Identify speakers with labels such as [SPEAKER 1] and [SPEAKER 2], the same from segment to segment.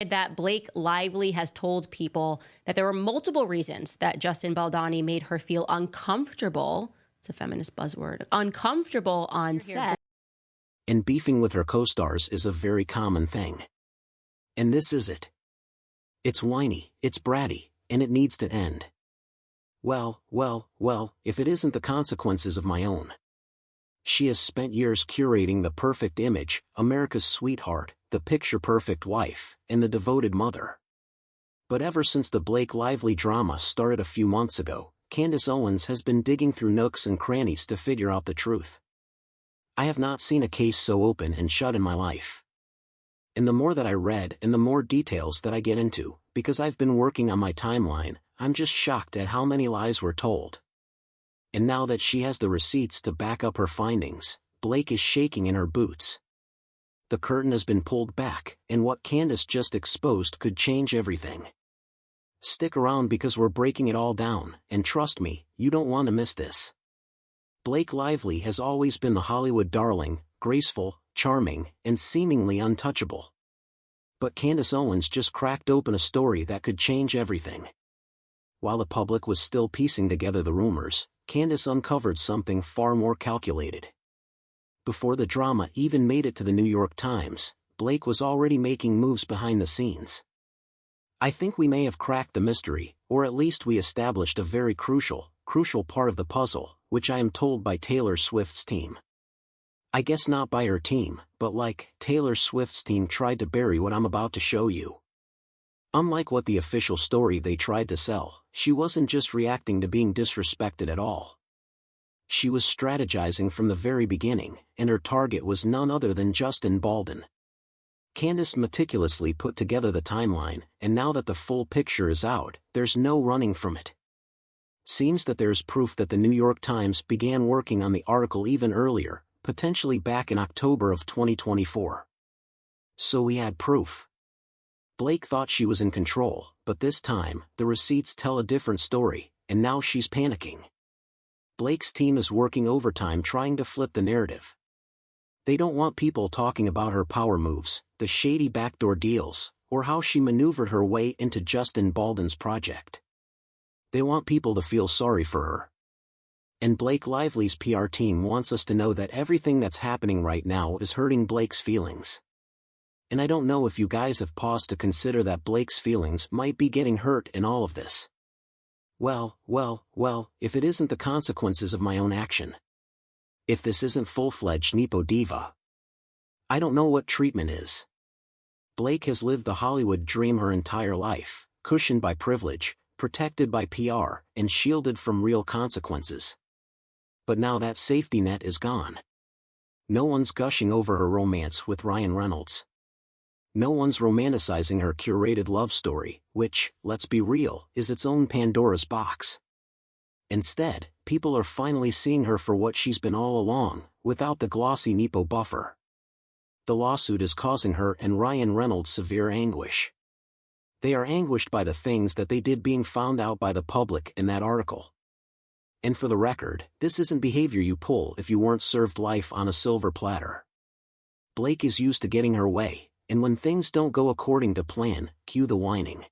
[SPEAKER 1] that Blake Lively has told people that there were multiple reasons that Justin Baldoni made her feel uncomfortable. It's a feminist buzzword. Uncomfortable on set.
[SPEAKER 2] And beefing with her co-stars is a very common thing. And this is it. It's whiny, it's bratty, and it needs to end. Well, if it isn't the consequences of my own. She has spent years curating the perfect image, America's sweetheart, the picture-perfect wife, and the devoted mother. But ever since the Blake Lively drama started a few months ago, Candace Owens has been digging through nooks and crannies to figure out the truth. I have not seen a case so open and shut in my life. And the more that I read and the more details that I get into, because I've been working on my timeline, I'm just shocked at how many lies were told. And now that she has the receipts to back up her findings, Blake is shaking in her boots. The curtain has been pulled back, and what Candace just exposed could change everything. Stick around because we're breaking it all down, and trust me, you don't want to miss this. Blake Lively has always been the Hollywood darling, graceful, charming, and seemingly untouchable. But Candace Owens just cracked open a story that could change everything. While the public was still piecing together the rumors, Candace uncovered something far more calculated. Before the drama even made it to the New York Times, Blake was already making moves behind the scenes. I think we may have cracked the mystery, or at least we established a very crucial part of the puzzle, which I am told by Taylor Swift's team. I guess not by her team, but like Taylor Swift's team tried to bury what I'm about to show you. Unlike what the official story they tried to sell, she wasn't just reacting to being disrespected at all. She was strategizing from the very beginning, and her target was none other than Justin Baldon. Candace meticulously put together the timeline, and now that the full picture is out, there's no running from it. Seems that there's proof that the New York Times began working on the article even earlier, potentially back in October of 2024. So we had proof. Blake thought she was in control, but this time, the receipts tell a different story, and now she's panicking. Blake's team is working overtime trying to flip the narrative. They don't want people talking about her power moves, the shady backdoor deals, or how she maneuvered her way into Justin Baldon's project. They want people to feel sorry for her. And Blake Lively's PR team wants us to know that everything that's happening right now is hurting Blake's feelings. And I don't know if you guys have paused to consider that Blake's feelings might be getting hurt in all of this. Well, if it isn't the consequences of my own action. If this isn't full-fledged Nepo diva. I don't know what treatment is. Blake has lived the Hollywood dream her entire life, cushioned by privilege, protected by PR, and shielded from real consequences. But now that safety net is gone. No one's gushing over her romance with Ryan Reynolds. No one's romanticizing her curated love story, which, let's be real, is its own Pandora's box. Instead, people are finally seeing her for what she's been all along, without the glossy Nepo buffer. The lawsuit is causing her and Ryan Reynolds severe anguish. They are anguished by the things that they did being found out by the public in that article. And for the record, this isn't behavior you pull if you weren't served life on a silver platter. Blake is used to getting her way, and when things don't go according to plan, cue the whining.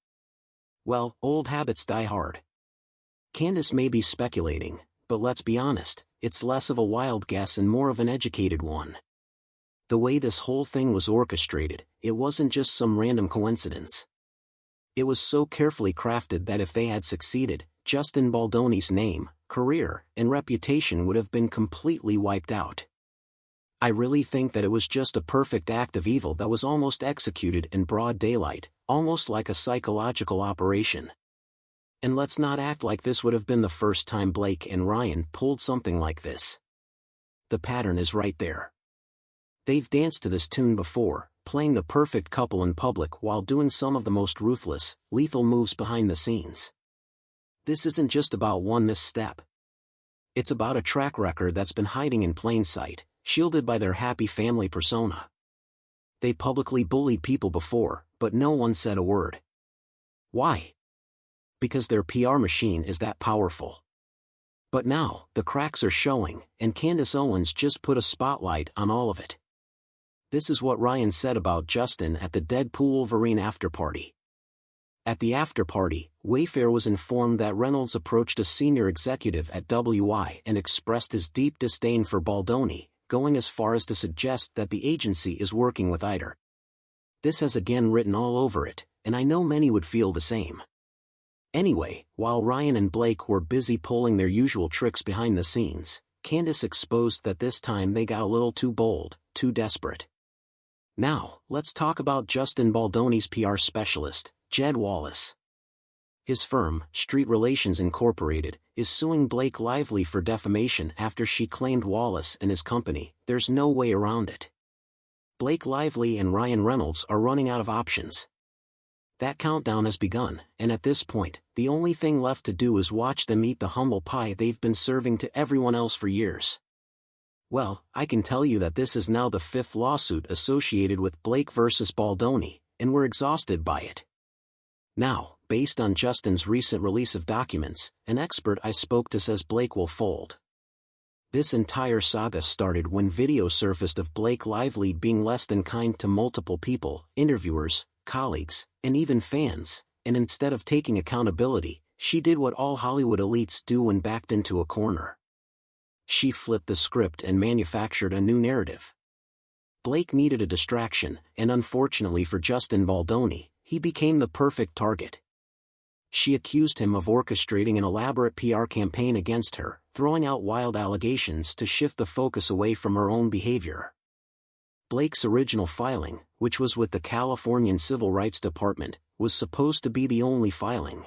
[SPEAKER 2] Well, old habits die hard. Candace may be speculating, but let's be honest, it's less of a wild guess and more of an educated one. The way this whole thing was orchestrated, it wasn't just some random coincidence. It was so carefully crafted that if they had succeeded, Justin Baldoni's name, career, and reputation would have been completely wiped out. I really think that it was just a perfect act of evil that was almost executed in broad daylight, almost like a psychological operation. And let's not act like this would have been the first time Blake and Ryan pulled something like this. The pattern is right there. They've danced to this tune before, playing the perfect couple in public while doing some of the most ruthless, lethal moves behind the scenes. This isn't just about one misstep. It's about a track record that's been hiding in plain sight, shielded by their happy family persona. They publicly bullied people before, but no one said a word. Why? Because their PR machine is that powerful. But now, the cracks are showing, and Candace Owens just put a spotlight on all of it. This is what Ryan said about Justin at the Deadpool Wolverine after-party. At the after-party, Wayfair was informed that Reynolds approached a senior executive at WI and expressed his deep disdain for Baldoni, going as far as to suggest that the agency is working with Eider. This has again written all over it, and I know many would feel the same. Anyway, while Ryan and Blake were busy pulling their usual tricks behind the scenes, Candace exposed that this time they got a little too bold, too desperate. Now, let's talk about Justin Baldoni's PR specialist, Jed Wallace. His firm, Street Relations Incorporated, is suing Blake Lively for defamation after she claimed Wallace and his company. There's no way around it. Blake Lively and Ryan Reynolds are running out of options. That countdown has begun, and at this point, the only thing left to do is watch them eat the humble pie they've been serving to everyone else for years. Well, I can tell you that this is now the 5th lawsuit associated with Blake versus Baldoni, and we're exhausted by it. Now, based on Justin's recent release of documents, an expert I spoke to says Blake will fold. This entire saga started when video surfaced of Blake Lively being less than kind to multiple people, interviewers, colleagues, and even fans, and instead of taking accountability, she did what all Hollywood elites do when backed into a corner. She flipped the script and manufactured a new narrative. Blake needed a distraction, and unfortunately for Justin Baldoni, he became the perfect target. She accused him of orchestrating an elaborate PR campaign against her, throwing out wild allegations to shift the focus away from her own behavior. Blake's original filing, which was with the Californian Civil Rights Department, was supposed to be the only filing.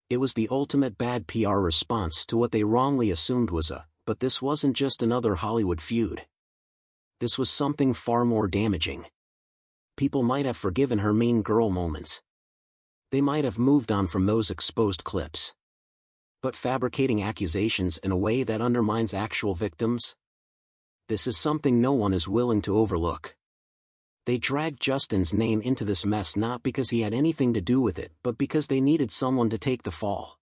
[SPEAKER 2] It was the ultimate bad PR response to what they wrongly assumed was but this wasn't just another Hollywood feud. This was something far more damaging. People might have forgiven her mean girl moments. They might have moved on from those exposed clips. But fabricating accusations in a way that undermines actual victims? This is something no one is willing to overlook. They dragged Justin's name into this mess not because he had anything to do with it, but because they needed someone to take the fall.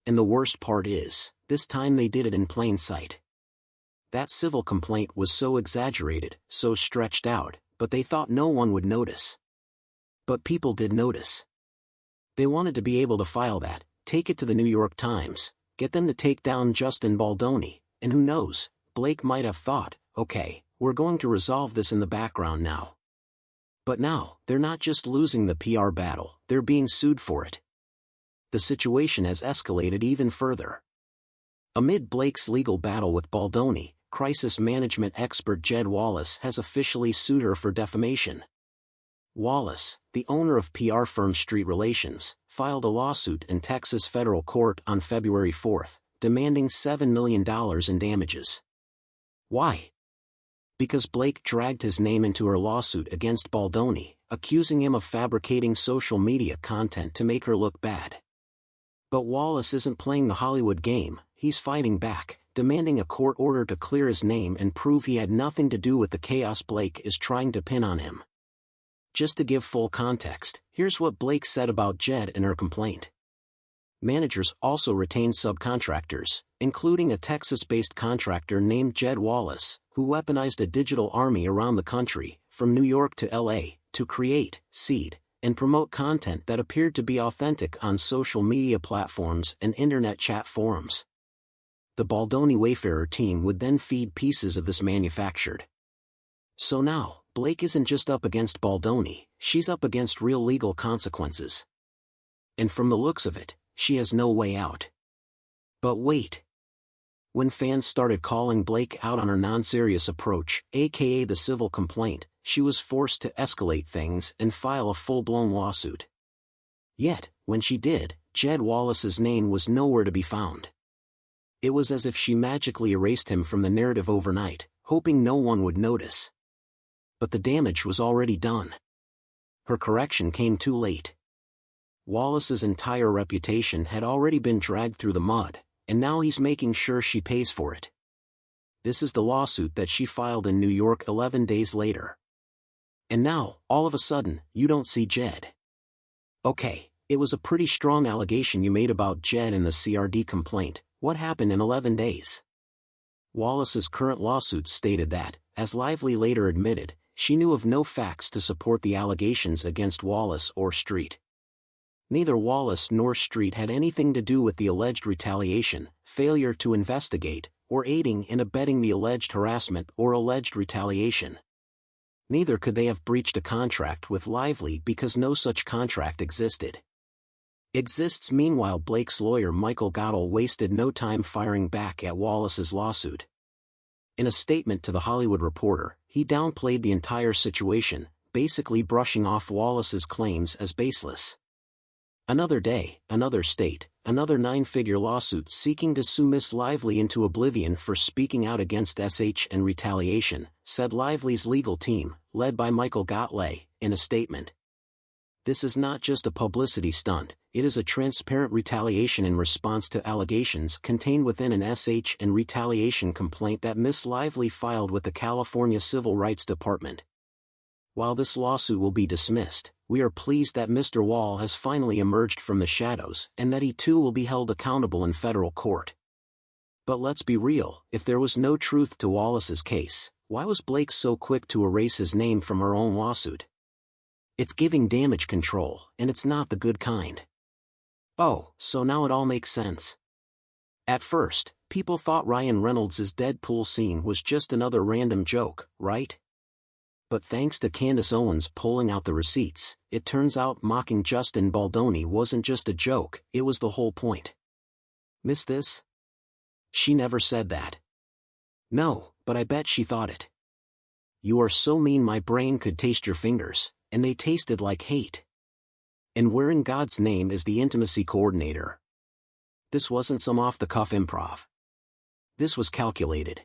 [SPEAKER 2] And the worst part is, this time they did it in plain sight. That civil complaint was so exaggerated, so stretched out, but they thought no one would notice. But people did notice. They wanted to be able to file that, take it to the New York Times, get them to take down Justin Baldoni, and who knows, Blake might have thought, okay, we're going to resolve this in the background now. But now, they're not just losing the PR battle, they're being sued for it. The situation has escalated even further. Amid Blake's legal battle with Baldoni, crisis management expert Jed Wallace has officially sued her for defamation. Wallace, the owner of PR firm Street Relations, filed a lawsuit in Texas federal court on February 4, demanding $7 million in damages. Why? Because Blake dragged his name into her lawsuit against Baldoni, accusing him of fabricating social media content to make her look bad. But Wallace isn't playing the Hollywood game, he's fighting back, demanding a court order to clear his name and prove he had nothing to do with the chaos Blake is trying to pin on him. Just to give full context, here's what Blake said about Jed in her complaint. Managers also retained subcontractors, including a Texas-based contractor named Jed Wallace, who weaponized a digital army around the country, from New York to LA, to create, seed, and promote content that appeared to be authentic on social media platforms and internet chat forums. The Baldoni Wayfarer team would then feed pieces of this manufactured. So now, Blake isn't just up against Baldoni, she's up against real legal consequences. And from the looks of it, she has no way out. But wait. When fans started calling Blake out on her non-serious approach, aka the civil complaint, she was forced to escalate things and file a full-blown lawsuit. Yet, when she did, Jed Wallace's name was nowhere to be found. It was as if she magically erased him from the narrative overnight, hoping no one would notice. But the damage was already done. Her correction came too late. Wallace's entire reputation had already been dragged through the mud, and now he's making sure she pays for it. This is the lawsuit that she filed in New York 11 days later. And now, all of a sudden, you don't see Jed. Okay, it was a pretty strong allegation you made about Jed in the CRD complaint. What happened in 11 days? Wallace's current lawsuit stated that, as Lively later admitted, she knew of no facts to support the allegations against Wallace or Street. Neither Wallace nor Street had anything to do with the alleged retaliation, failure to investigate, or aiding and abetting the alleged harassment or alleged retaliation. Neither could they have breached a contract with Lively because no such contract existed. Meanwhile, Blake's lawyer Michael Gottl wasted no time firing back at Wallace's lawsuit. In a statement to The Hollywood Reporter, he downplayed the entire situation, basically brushing off Wallace's claims as baseless. Another day, another state, another 9-figure lawsuit seeking to sue Miss Lively into oblivion for speaking out against SH and retaliation, said Lively's legal team, led by Michael Gottl, in a statement. This is not just a publicity stunt, it is a transparent retaliation in response to allegations contained within an SH and retaliation complaint that Miss Lively filed with the California Civil Rights Department. While this lawsuit will be dismissed, we are pleased that Mr. Wall has finally emerged from the shadows and that he too will be held accountable in federal court. But let's be real, if there was no truth to Wallace's case, why was Blake so quick to erase his name from her own lawsuit? It's giving damage control, and it's not the good kind. Oh, so now it all makes sense. At first, people thought Ryan Reynolds' Deadpool scene was just another random joke, right? But thanks to Candace Owens pulling out the receipts, it turns out mocking Justin Baldoni wasn't just a joke, it was the whole point. Miss this? She never said that. No, but I bet she thought it. You are so mean my brain could taste your fingers, and they tasted like hate. And where in God's name is the intimacy coordinator? This wasn't some off-the-cuff improv. This was calculated.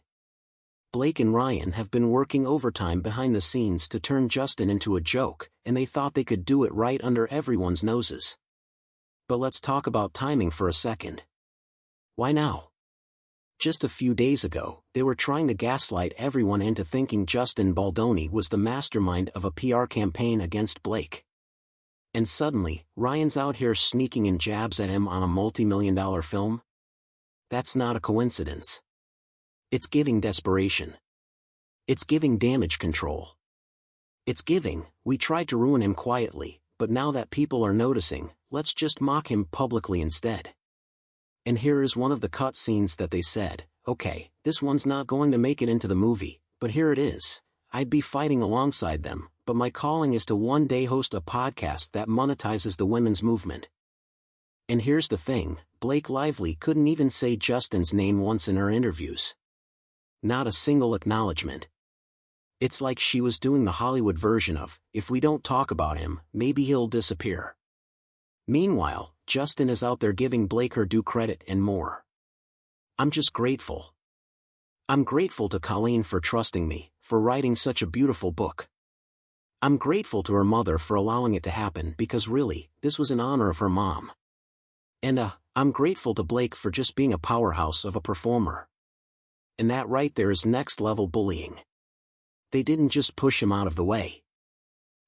[SPEAKER 2] Blake and Ryan have been working overtime behind the scenes to turn Justin into a joke, and they thought they could do it right under everyone's noses. But let's talk about timing for a second. Why now? Just a few days ago, they were trying to gaslight everyone into thinking Justin Baldoni was the mastermind of a PR campaign against Blake. And suddenly, Ryan's out here sneaking in jabs at him on a multi-million-dollar film? That's not a coincidence. It's giving desperation. It's giving damage control. It's giving, we tried to ruin him quietly, but now that people are noticing, let's just mock him publicly instead. And here is one of the cut scenes that they said, okay, this one's not going to make it into the movie, but here it is. I'd be fighting alongside them, but my calling is to one day host a podcast that monetizes the women's movement. And here's the thing, Blake Lively couldn't even say Justin's name once in her interviews. Not a single acknowledgement. It's like she was doing the Hollywood version of, if we don't talk about him, maybe he'll disappear. Meanwhile, Justin is out there giving Blake her due credit and more. I'm just grateful. I'm grateful to Colleen for trusting me, for writing such a beautiful book. I'm grateful to her mother for allowing it to happen because really, this was in honor of her mom. And I'm grateful to Blake for just being a powerhouse of a performer. And that right there is next-level bullying. They didn't just push him out of the way.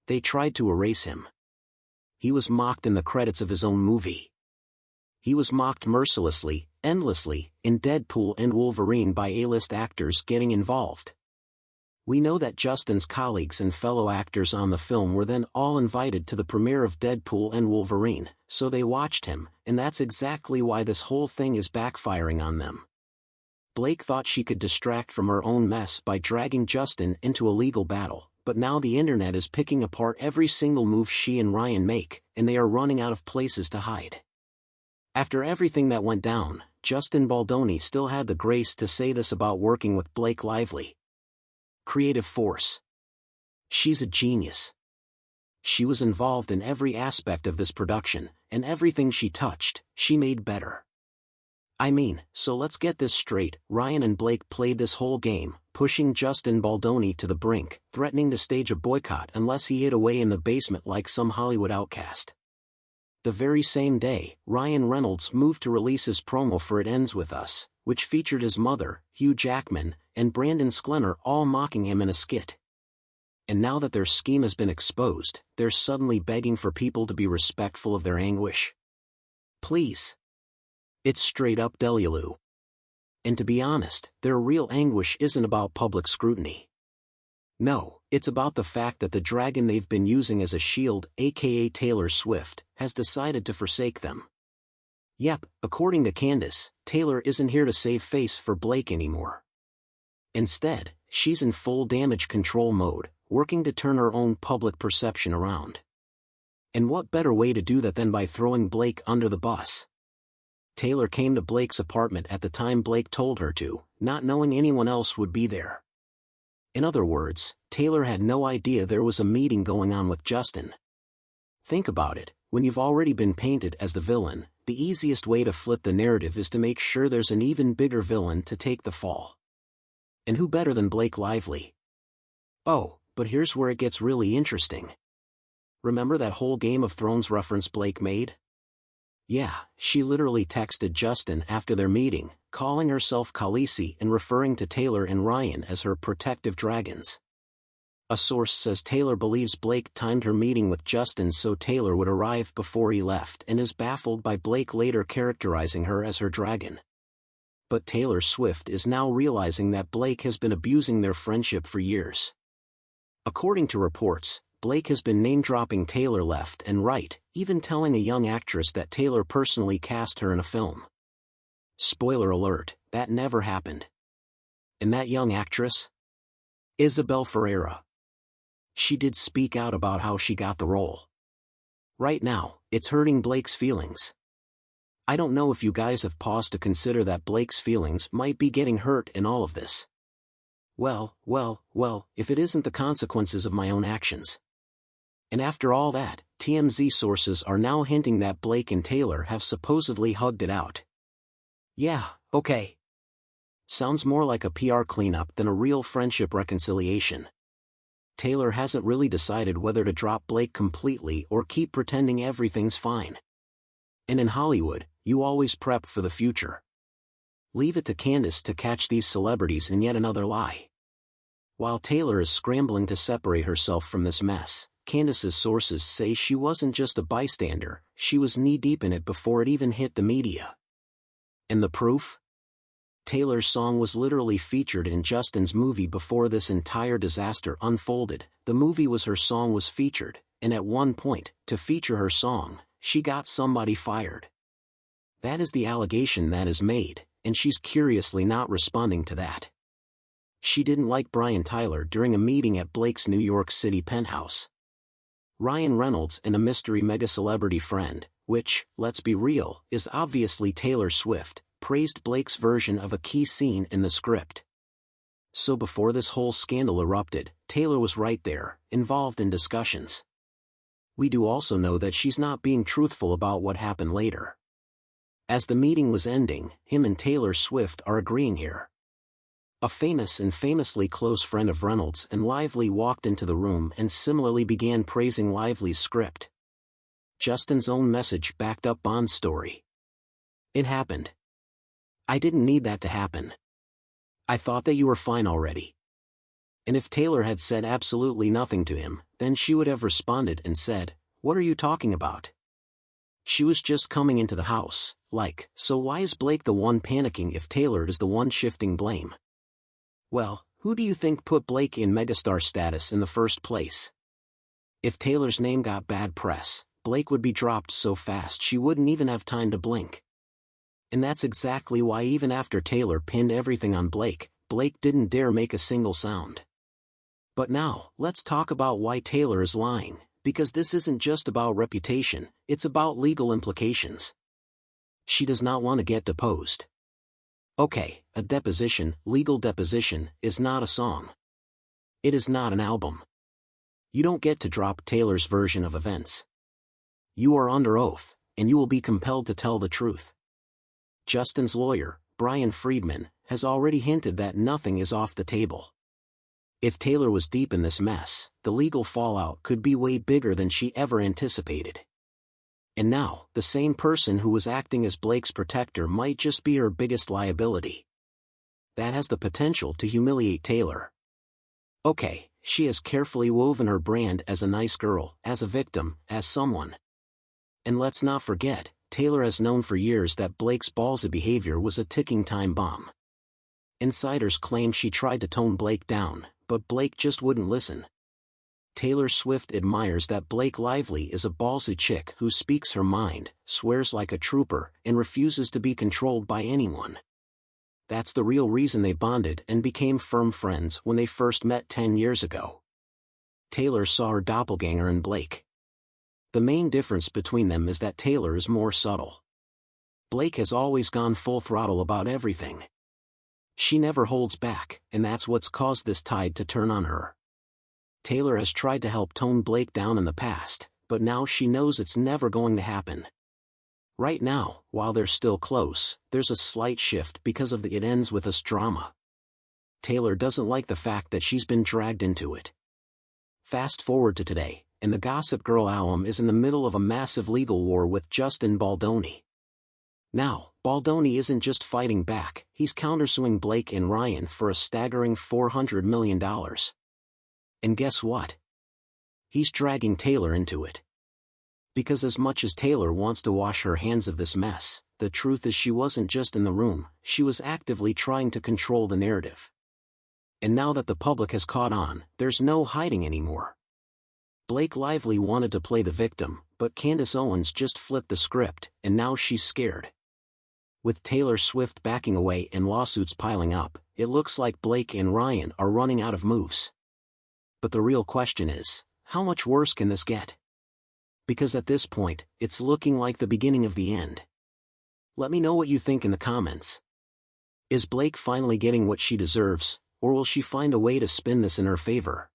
[SPEAKER 2] They tried to erase him. He was mocked in the credits of his own movie. He was mocked mercilessly, endlessly, in Deadpool and Wolverine by A-list actors getting involved. We know that Justin's colleagues and fellow actors on the film were then all invited to the premiere of Deadpool and Wolverine, so they watched him, and that's exactly why this whole thing is backfiring on them. Blake thought she could distract from her own mess by dragging Justin into a legal battle, but now the internet is picking apart every single move she and Ryan make, and they are running out of places to hide. After everything that went down, Justin Baldoni still had the grace to say this about working with Blake Lively. Creative force. She's a genius. She was involved in every aspect of this production, and everything she touched, she made better. I mean, so let's get this straight, Ryan and Blake played this whole game, pushing Justin Baldoni to the brink, threatening to stage a boycott unless he hid away in the basement like some Hollywood outcast. The very same day, Ryan Reynolds moved to release his promo for It Ends With Us, which featured his mother, Hugh Jackman, and Brandon Sklenner all mocking him in a skit. And now that their scheme has been exposed, they're suddenly begging for people to be respectful of their anguish. Please. It's straight up Delulu. And to be honest, their real anguish isn't about public scrutiny. No, it's about the fact that the dragon they've been using as a shield, aka Taylor Swift, has decided to forsake them. Yep, according to Candace, Taylor isn't here to save face for Blake anymore. Instead, she's in full damage control mode, working to turn her own public perception around. And what better way to do that than by throwing Blake under the bus? Taylor came to Blake's apartment at the time Blake told her to, not knowing anyone else would be there. In other words, Taylor had no idea there was a meeting going on with Justin. Think about it, when you've already been painted as the villain, the easiest way to flip the narrative is to make sure there's an even bigger villain to take the fall. And who better than Blake Lively? Oh, but here's where it gets really interesting. Remember that whole Game of Thrones reference Blake made? Yeah, she literally texted Justin after their meeting, calling herself Khaleesi and referring to Taylor and Ryan as her protective dragons. A source says Taylor believes Blake timed her meeting with Justin so Taylor would arrive before he left and is baffled by Blake later characterizing her as her dragon. But Taylor Swift is now realizing that Blake has been abusing their friendship for years. According to reports, Blake has been name-dropping Taylor left and right, even telling a young actress that Taylor personally cast her in a film. Spoiler alert, that never happened. And that young actress? Isabel Ferreira. She did speak out about how she got the role. Right now, it's hurting Blake's feelings. I don't know if you guys have paused to consider that Blake's feelings might be getting hurt in all of this. Well, if it isn't the consequences of my own actions. And after all that, TMZ sources are now hinting that Blake and Taylor have supposedly hugged it out. Yeah, okay. Sounds more like a PR cleanup than a real friendship reconciliation. Taylor hasn't really decided whether to drop Blake completely or keep pretending everything's fine. And in Hollywood, you always prep for the future. Leave it to Candace to catch these celebrities in yet another lie. While Taylor is scrambling to separate herself from this mess, Candace's sources say she wasn't just a bystander, she was knee-deep in it before it even hit the media. And the proof? Taylor's song was literally featured in Justin's movie before this entire disaster unfolded. The movie was her song was featured, and at one point, to feature her song, she got somebody fired. That is the allegation that is made, and she's curiously not responding to that. She didn't like Brian Tyler during a meeting at Blake's New York City penthouse. Ryan Reynolds and a mystery mega-celebrity friend, which, let's be real, is obviously Taylor Swift, praised Blake's version of a key scene in the script. So before this whole scandal erupted, Taylor was right there, involved in discussions. We do also know that she's not being truthful about what happened later. As the meeting was ending, him and Taylor Swift are agreeing here. A famous and famously close friend of Reynolds and Lively walked into the room and similarly began praising Lively's script. Justin's own message backed up Bond's story. It happened. I didn't need that to happen. I thought that you were fine already. And if Taylor had said absolutely nothing to him, then she would have responded and said, "What are you talking about?" She was just coming into the house, like, so why is Blake the one panicking if Taylor is the one shifting blame? Well, who do you think put Blake in megastar status in the first place? If Taylor's name got bad press, Blake would be dropped so fast she wouldn't even have time to blink. And that's exactly why even after Taylor pinned everything on Blake, Blake didn't dare make a single sound. But now, let's talk about why Taylor is lying, because this isn't just about reputation, it's about legal implications. She does not want to get deposed. Okay, a deposition, legal deposition, is not a song. It is not an album. You don't get to drop Taylor's version of events. You are under oath, and you will be compelled to tell the truth. Justin's lawyer, Brian Friedman, has already hinted that nothing is off the table. If Taylor was deep in this mess, the legal fallout could be way bigger than she ever anticipated. And now, the same person who was acting as Blake's protector might just be her biggest liability. That has the potential to humiliate Taylor. Okay, she has carefully woven her brand as a nice girl, as a victim, as someone. And let's not forget, Taylor has known for years that Blake's ballsy behavior was a ticking time bomb. Insiders claim she tried to tone Blake down, but Blake just wouldn't listen. Taylor Swift admires that Blake Lively is a ballsy chick who speaks her mind, swears like a trooper, and refuses to be controlled by anyone. That's the real reason they bonded and became firm friends when they first met 10 years ago. Taylor saw her doppelganger in Blake. The main difference between them is that Taylor is more subtle. Blake has always gone full throttle about everything. She never holds back, and that's what's caused this tide to turn on her. Taylor has tried to help tone Blake down in the past, but now she knows it's never going to happen. Right now, while they're still close, there's a slight shift because of the "it ends with us" drama. Taylor doesn't like the fact that she's been dragged into it. Fast forward to today, and the Gossip Girl alum is in the middle of a massive legal war with Justin Baldoni. Now, Baldoni isn't just fighting back, he's countersuing Blake and Ryan for a staggering $400 million. And guess what? He's dragging Taylor into it. Because as much as Taylor wants to wash her hands of this mess, the truth is she wasn't just in the room, she was actively trying to control the narrative. And now that the public has caught on, there's no hiding anymore. Blake Lively wanted to play the victim, but Candace Owens just flipped the script, and now she's scared. With Taylor Swift backing away and lawsuits piling up, it looks like Blake and Ryan are running out of moves. But the real question is, how much worse can this get? Because at this point, it's looking like the beginning of the end. Let me know what you think in the comments. Is Blake finally getting what she deserves, or will she find a way to spin this in her favor?